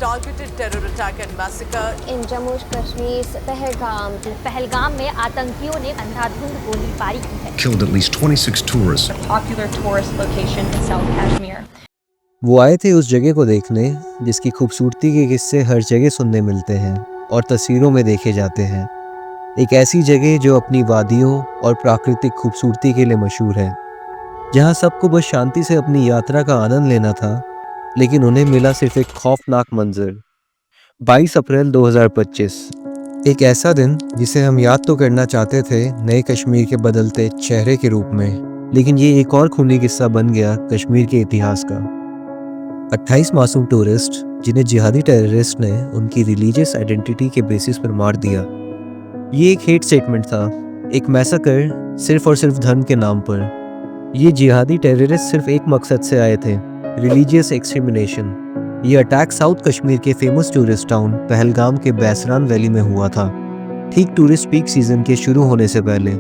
targeted terror attack and massacre in Jammu Kashmir's Pahalgam में आतंकियों ने अंधाधुंध गोलीबारी की है। Killed at least 26 tourists. A popular tourist location in South Kashmir. वो आए थे उस जगह को देखने जिसकी खूबसूरती के किस्से हर जगह सुनने मिलते हैं और तस्वीरों में देखे जाते हैं। एक ऐसी जगह जो अपनी वादियों और प्राकृतिक खूबसूरती के लिए मशहूर है, जहाँ सबको बस शांति से अपनी यात्रा का आनंद लेना था, लेकिन उन्हें मिला सिर्फ एक खौफनाक मंजर। 22 अप्रैल 2025, एक ऐसा दिन जिसे हम याद तो करना चाहते थे नए कश्मीर के बदलते चेहरे के रूप में, लेकिन ये एक और खूनी किस्सा बन गया कश्मीर के इतिहास का। 28 मासूम टूरिस्ट जिन्हें जिहादी टेररिस्ट ने उनकी रिलीजियस आइडेंटिटी के बेसिस पर मार दिया। ये एक हेट स्टेटमेंट था, एक मैसेकर सिर्फ और सिर्फ धर्म के नाम पर। ये जिहादी टेररिस्ट सिर्फ एक मकसद से आए थे, रिलीजियस एक्सट्रीमिनेशन। ये अटैक साउथ कश्मीर के फेमस टूरिस्ट टाउन पहलगाम के बैसरान वैली में हुआ था, ठीक टूरिस्ट पीक सीजन के शुरू होने से पहले।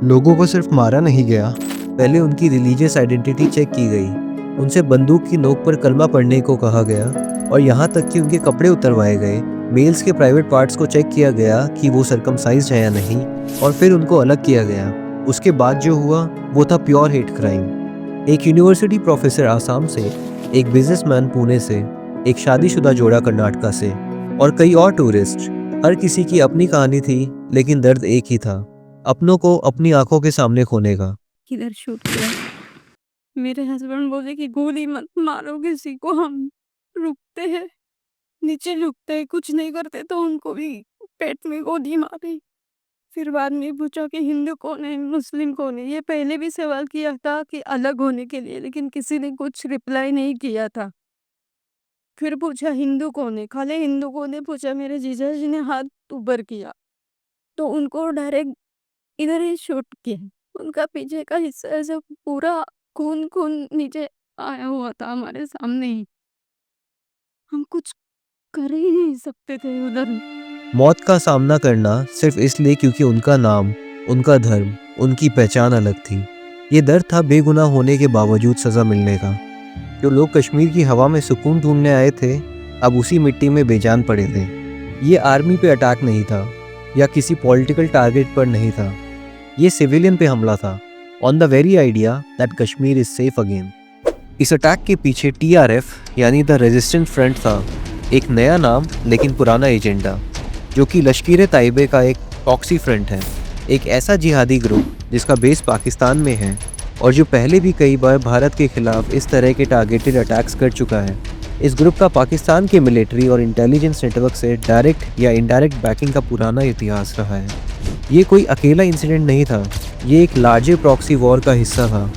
लोगों को सिर्फ मारा नहीं गया, पहले उनकी रिलीजियस आइडेंटिटी चेक की गई, उनसे बंदूक की नोक पर कलमा पढ़ने को कहा गया और यहाँ तक कि उनके कपड़े उतरवाए गए। मेल्स के प्राइवेट पार्ट्स को चेक किया गया कि वो सरकमसाइज्ड है या नहीं, और फिर उनको अलग किया गया। उसके बाद जो हुआ वो था प्योर हेट क्राइम। एक यूनिवर्सिटी प्रोफेसर आसाम से, एक बिजनेसमैन पुणे से, एक शादीशुदा जोड़ा कर्नाटका से और कई और टूरिस्ट। हर किसी की अपनी कहानी थी, लेकिन दर्द एक ही था, अपनों को अपनी आंखों के सामने खोने का। किधर शूट किया? मेरे हस्बैंड बोले कि गोली मत मारो किसी को, हम रुकते हैं, नीचे रुकते हैं, कुछ नहीं करते, तो उनको भी पेट में गोली मारी। फिर बाद में पूछा कि हिंदू कौन है, मुस्लिम कौन है। ये पहले भी सवाल किया था कि अलग होने के लिए, लेकिन किसी ने कुछ रिप्लाई नहीं किया था। फिर पूछा हिंदू कौन है, खाली हिंदू कौन है पूछा, मेरे जीजा जी ने हाथ ऊपर किया तो उनको डायरेक्ट इधर ही शूट किया। उनका पीछे का हिस्सा ऐसे पूरा खून खून नीचे आया हुआ था हमारे सामने ही। हम कुछ कर ही नहीं सकते थे उधर। मौत का सामना करना सिर्फ इसलिए क्योंकि उनका नाम, उनका धर्म, उनकी पहचान अलग थी। ये दर्द था बेगुनाह होने के बावजूद सज़ा मिलने का। जो लोग कश्मीर की हवा में सुकून ढूंढने आए थे, अब उसी मिट्टी में बेजान पड़े थे। ये आर्मी पे अटैक नहीं था या किसी पॉलिटिकल टारगेट पर नहीं था, ये सिविलियन पे हमला था, on the very idea that Kashmir is safe again. इस अटैक के पीछे TRF यानी द रेजिस्टेंट फ्रंट था, एक नया नाम लेकिन पुराना एजेंडा, जो कि लश्कर-ए-तैयबा का एक प्रॉक्सी फ्रंट है, एक ऐसा जिहादी ग्रुप जिसका बेस पाकिस्तान में है और जो पहले भी कई बार भारत के खिलाफ इस तरह के टारगेटेड अटैक्स कर चुका है। इस ग्रुप का पाकिस्तान के मिलिट्री और इंटेलिजेंस नेटवर्क से डायरेक्ट या इनडायरेक्ट बैकिंग का पुराना इतिहास रहा है। ये कोई अकेला इंसिडेंट नहीं था, ये एक लार्जर प्रॉक्सी वॉर का हिस्सा था,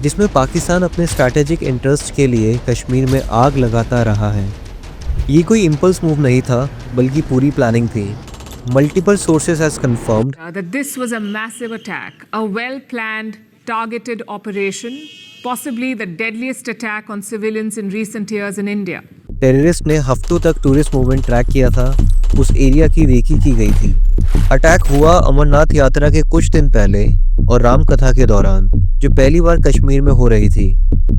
जिसमें पाकिस्तान अपने स्ट्रैटेजिक इंटरेस्ट के लिए कश्मीर में आग लगाता रहा है। ये कोई इम्पल्स मूव नहीं था, बल्कि पूरी प्लानिंग थी। Multiple sources has confirmed that this was a massive attack, a well-planned, targeted operation, possibly the deadliest attack on civilians in recent years in India. Terrorist ने हफ्तों तक टूरिस्ट मूवमेंट ट्रैक किया था, उस एरिया की recce की गई थी। अटैक हुआ अमरनाथ यात्रा के कुछ दिन पहले और राम कथा के दौरान, जो पहली बार कश्मीर में हो रही थी।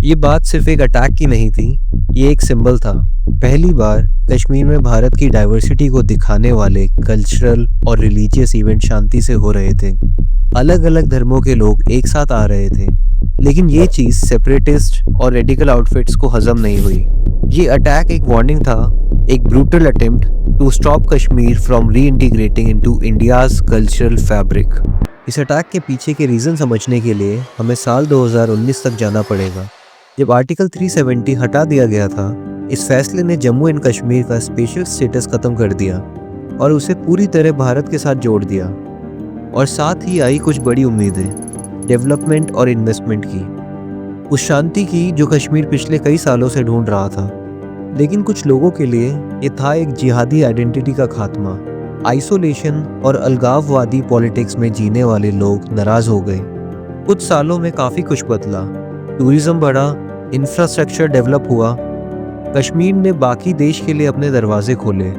ये बात सिर्फ एक अटैक की नहीं थी, ये एक सिंबल था। पहली बार कश्मीर में भारत की डाइवर्सिटी को दिखाने वाले कल्चरल और रिलीजियस इवेंट शांति से हो रहे थे। अलग अलग धर्मों के लोग एक साथ आ रहे थे, लेकिन ये चीज़ सेपरेटिस्ट और रेडिकल आउटफिट्स को हजम नहीं हुई। ये अटैक एक वार्निंग था, एक brutal attempt to stop Kashmir from reintegrating into India's cultural fabric. इस अटैक के पीछे के रीज़न समझने के लिए हमें साल 2019 तक जाना पड़ेगा, जब आर्टिकल 370 हटा दिया गया था। इस फैसले ने जम्मू एंड कश्मीर का स्पेशल स्टेटस खत्म कर दिया और उसे पूरी तरह भारत के साथ जोड़ दिया, और साथ ही आई कुछ बड़ी उम्मीदें डेवलपमेंट और इन्वेस्टमेंट की, उस शांति की जो कश्मीर पिछले कई सालों से ढूंढ रहा था। लेकिन कुछ लोगों के लिए ये था एक जिहादी आइडेंटिटी का खात्मा। आइसोलेशन और अलगाववादी पॉलिटिक्स में जीने वाले लोग नाराज हो गए। कुछ सालों में काफ़ी कुछ बदला, टूरिज्म बढ़ा, इंफ्रास्ट्रक्चर डेवलप हुआ, कश्मीर ने बाकी देश के लिए अपने दरवाजे खोले।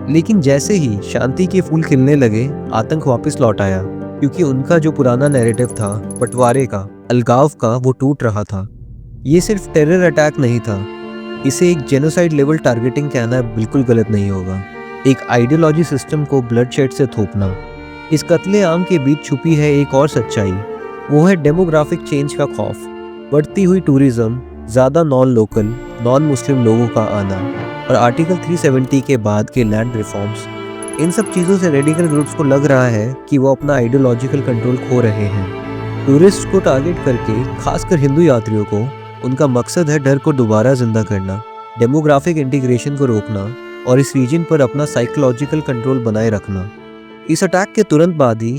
लेकिन जैसे ही शांति के फूल खिलने लगे, आतंक वापस लौट आया, क्योंकि उनका जो पुराना नैरेटिव था बंटवारे का, अलगाव का, वो टूट रहा था। ये सिर्फ टेरर अटैक नहीं था, इसे एक जेनोसाइड लेवल टारगेटिंग कहना बिल्कुल गलत नहीं होगा। एक आइडियोलॉजी सिस्टम को ब्लडशेड से थोपना। इस कत्ले आम के बीच छुपी है एक और सच्चाई, वो है डेमोग्राफिक चेंज का खौफ, बढ़ती हुई टूरिज्म, ज़्यादा नॉन लोकल नॉन मुस्लिम लोगों का आना और आर्टिकल 370 के बाद के लैंड रिफॉर्म्स। इन सब चीज़ों से रेडिकल ग्रुप्स को लग रहा है कि वो अपना आइडियोलॉजिकल कंट्रोल खो रहे हैं। टूरिस्ट को टारगेट करके, खासकर हिंदू यात्रियों को, उनका मकसद है डर को दोबारा जिंदा करना, डेमोग्राफिक इंटीग्रेशन को रोकना और इस रीजन पर अपना साइकोलॉजिकल कंट्रोल बनाए रखना। इस अटैक के तुरंत बाद ही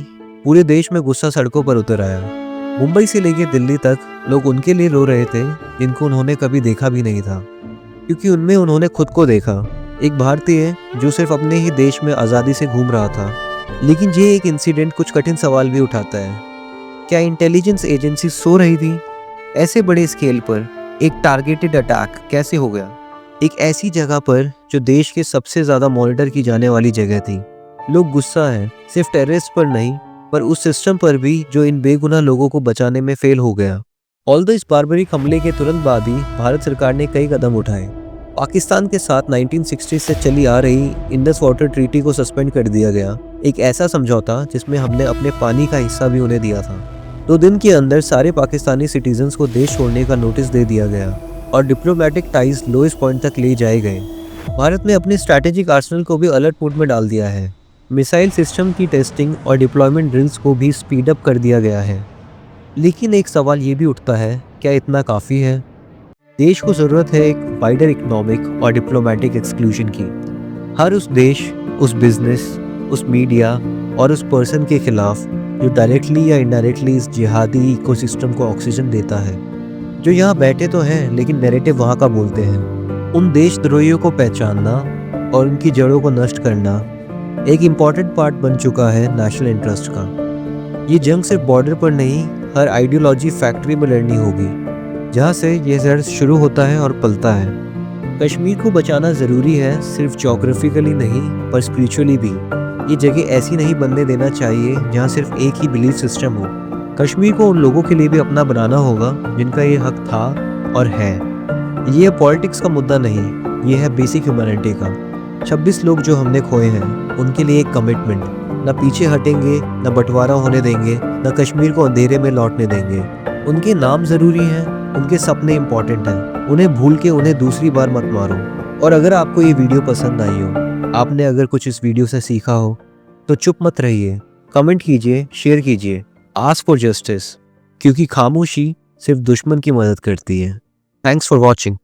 पूरे देश में गुस्सा सड़कों पर उतर आया। मुंबई से लेकर दिल्ली तक लोग उनके लिए रो रहे थे जिनको उन्होंने कभी देखा भी नहीं था, क्योंकि उनमें उन्होंने खुद को देखा, एक भारतीय जो सिर्फ अपने ही देश में आज़ादी से घूम रहा था। लेकिन ये एक इंसिडेंट कुछ कठिन सवाल भी उठाता है। क्या इंटेलिजेंस एजेंसी सो रही थी? ऐसे बड़े स्केल पर एक टारगेटेड अटैक कैसे हो गया, एक ऐसी जगह पर जो देश के सबसे ज़्यादा मॉनिटर की जाने वाली जगह थी? लोग गुस्सा है सिर्फ टेररिस्ट पर नहीं, पर उस सिस्टम पर भी जो इन बेगुनाह लोगों को बचाने में फेल हो गया। ऑल्दो इस बारबरिक हमले के तुरंत बाद ही भारत सरकार ने कई कदम उठाए। पाकिस्तान के साथ 1960 से चली आ रही इंडस वाटर ट्रीटी को सस्पेंड कर दिया गया, एक ऐसा समझौता जिसमें हमने अपने पानी का हिस्सा भी उन्हें दिया था। 2 दिन के अंदर सारे पाकिस्तानी सिटीजन्स को देश छोड़ने का नोटिस दे दिया गया और डिप्लोमेटिक टाइज लोएस्ट पॉइंट तक ले जाए गए। भारत ने अपने स्ट्रैटेजिक आर्सेनल को भी अलर्ट मोड में डाल दिया है। मिसाइल सिस्टम की टेस्टिंग और डिप्लॉयमेंट ड्रिल्स को भी स्पीड अप कर दिया गया है। लेकिन एक सवाल ये भी उठता है, क्या इतना काफ़ी है? देश को ज़रूरत है एक वाइडर इकोनॉमिक और डिप्लोमेटिक एक्सक्लूजन की। हर उस देश, उस बिजनेस, उस मीडिया और उस पर्सन के खिलाफ जो डायरेक्टली या इनडायरेक्टली इस जिहादी इकोसिस्टम को ऑक्सीजन देता है, जो यहाँ बैठे तो हैं लेकिन नैरेटिव वहाँ का बोलते हैं। उन देशद्रोहियों को पहचानना और उनकी जड़ों को नष्ट करना एक इम्पॉर्टेंट पार्ट बन चुका है नेशनल इंटरेस्ट का। ये जंग सिर्फ बॉर्डर पर नहीं, हर आइडियोलॉजी फैक्ट्री में लड़नी होगी, जहाँ से ये जड़ शुरू होता है और पलता है। कश्मीर को बचाना ज़रूरी है, सिर्फ ज्योग्राफिकली नहीं पर स्पिरिचुअली भी। ये जगह ऐसी नहीं बनने देना चाहिए जहाँ सिर्फ एक ही बिलीफ सिस्टम हो। कश्मीर को उन लोगों के लिए भी अपना बनाना होगा जिनका ये हक था और है। ये पॉलिटिक्स का मुद्दा नहीं, ये है बेसिक ह्यूमैनिटी का। 26 लोग जो हमने खोए हैं, उनके लिए एक कमिटमेंट, न पीछे हटेंगे, न बंटवारा होने देंगे, न कश्मीर को अंधेरे में लौटने देंगे। उनके नाम ज़रूरी हैं, उनके सपने इंपॉर्टेंट हैं, उन्हें भूल के उन्हें दूसरी बार मत मारो। और अगर आपको ये वीडियो पसंद आई हो, आपने अगर कुछ इस वीडियो से सीखा हो, तो चुप मत रहिए, कमेंट कीजिए, शेयर कीजिए, आस्क फॉर जस्टिस, क्योंकि खामोशी सिर्फ दुश्मन की मदद करती है। Thanks for watching.